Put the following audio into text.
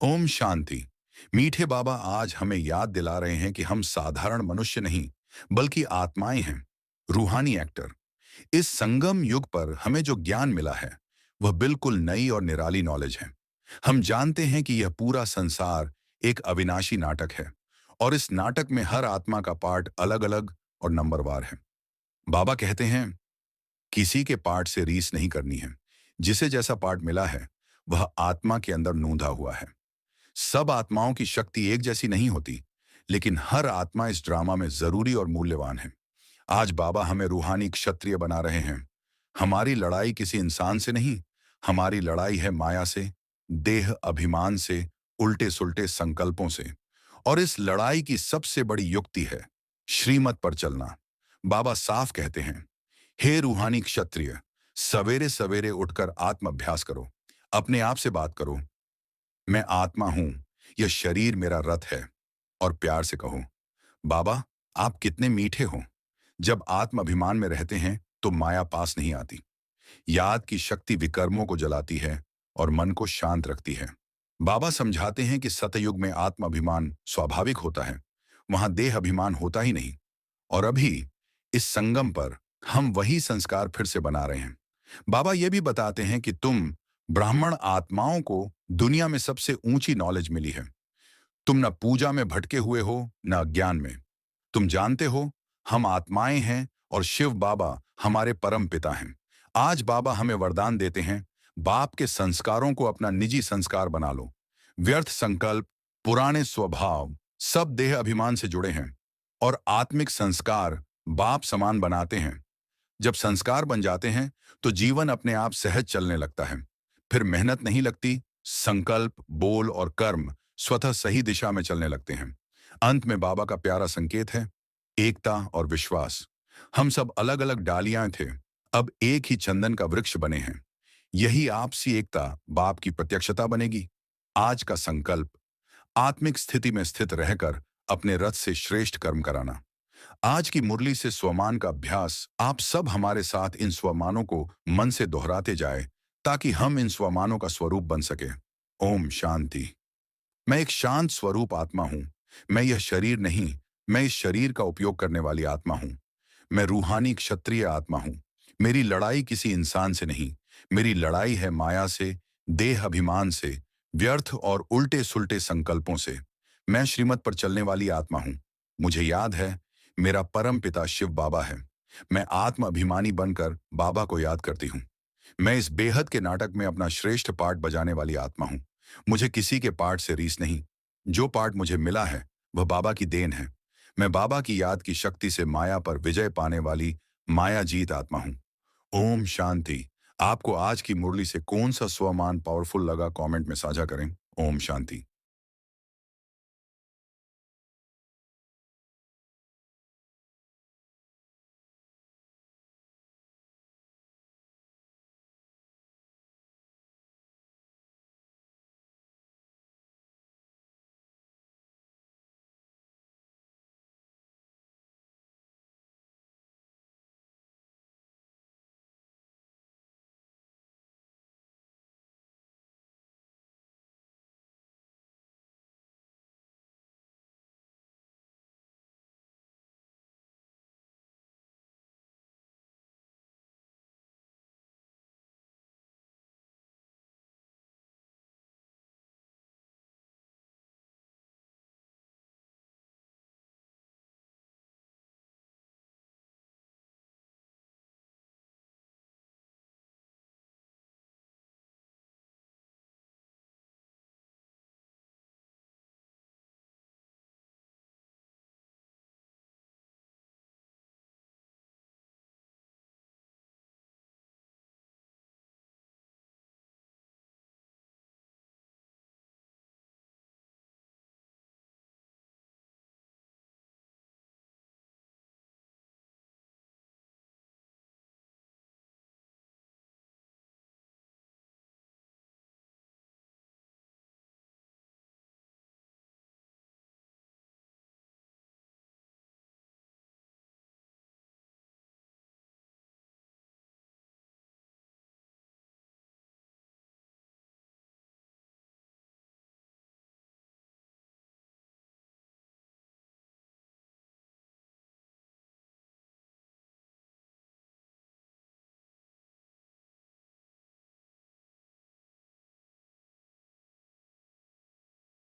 ओम शांति। मीठे बाबा आज हमें याद दिला रहे हैं कि हम साधारण मनुष्य नहीं बल्कि आत्माएं हैं, रूहानी एक्टर। इस संगम युग पर हमें जो ज्ञान मिला है वह बिल्कुल नई और निराली नॉलेज है। हम जानते हैं कि यह पूरा संसार एक अविनाशी नाटक है और इस नाटक में हर आत्मा का पार्ट अलग अलग और नंबरवार है। बाबा कहते हैं किसी के पार्ट से रीस नहीं करनी है। जिसे जैसा पार्ट मिला है वह आत्मा के अंदर नूंधा हुआ है। सब आत्माओं की शक्ति एक जैसी नहीं होती, लेकिन हर आत्मा इस ड्रामा में जरूरी और मूल्यवान है। आज बाबा हमें रूहानी क्षत्रिय बना रहे हैं। हमारी लड़ाई किसी इंसान से नहीं, हमारी लड़ाई है माया से, देह अभिमान से, उल्टे सुल्टे संकल्पों से। और इस लड़ाई की सबसे बड़ी युक्ति है श्रीमत पर चलना। बाबा साफ कहते हैं, हे रूहानी क्षत्रिय, सवेरे सवेरे उठकर आत्म अभ्यास करो। अपने आप से बात करो, मैं आत्मा हूं, यह शरीर मेरा रथ है। और प्यार से कहो, बाबा आप कितने मीठे हो। जब आत्म अभिमान में रहते हैं तो माया पास नहीं आती। याद की शक्ति विकर्मों को जलाती है और मन को शांत रखती है। बाबा समझाते हैं कि सतयुग में आत्म अभिमान स्वाभाविक होता है, वहां देह अभिमान होता ही नहीं। और अभी इस संगम पर हम वही संस्कार फिर से बना रहे हैं। बाबा ये भी बताते हैं कि तुम ब्राह्मण आत्माओं को दुनिया में सबसे ऊंची नॉलेज मिली है। तुम न पूजा में भटके हुए हो न अज्ञान में। तुम जानते हो हम आत्माएं हैं और शिव बाबा हमारे परम पिता हैं। आज बाबा हमें वरदान देते हैं, बाप के संस्कारों को अपना निजी संस्कार बना लो। व्यर्थ संकल्प, पुराने स्वभाव सब देह अभिमान से जुड़े हैं और आत्मिक संस्कार बाप समान बनाते हैं। जब संस्कार बन जाते हैं तो जीवन अपने आप सहज चलने लगता है। फिर मेहनत नहीं लगती, संकल्प, बोल और कर्म स्वतः सही दिशा में चलने लगते हैं। अंत में बाबा का प्यारा संकेत है एकता और विश्वास। हम सब अलग अलग डालियां थे, अब एक ही चंदन का वृक्ष बने हैं। यही आपसी एकता बाप की प्रत्यक्षता बनेगी। आज का संकल्प, आत्मिक स्थिति में स्थित रहकर अपने रथ से श्रेष्ठ कर्म कराना। आज की मुरली से स्वमान का अभ्यास, आप सब हमारे साथ इन स्वमानों को मन से दोहराते जाए ताकि हम इन स्वमानों का स्वरूप बन सके। ओम शांति। मैं एक शांत स्वरूप आत्मा हूं। मैं यह शरीर नहीं, मैं इस शरीर का उपयोग करने वाली आत्मा हूं। मैं रूहानी क्षत्रिय आत्मा हूं। मेरी लड़ाई किसी इंसान से नहीं, मेरी लड़ाई है माया से, देह अभिमान से, व्यर्थ और उल्टे सुल्टे संकल्पों से। मैं श्रीमत पर चलने वाली आत्मा हूं। मुझे याद है मेरा परम पिता शिव बाबा है। मैं आत्म अभिमानी बनकर बाबा को याद करती हूँ। मैं इस बेहद के नाटक में अपना श्रेष्ठ पार्ट बजाने वाली आत्मा हूँ। मुझे किसी के पार्ट से रीस नहीं। जो पार्ट मुझे मिला है वह बाबा की देन है। मैं बाबा की याद की शक्ति से माया पर विजय पाने वाली माया जीत आत्मा हूँ। ओम शांति। आपको आज की मुरली से कौन सा स्वमान पावरफुल लगा कमेंट में साझा करें। ओम शांति।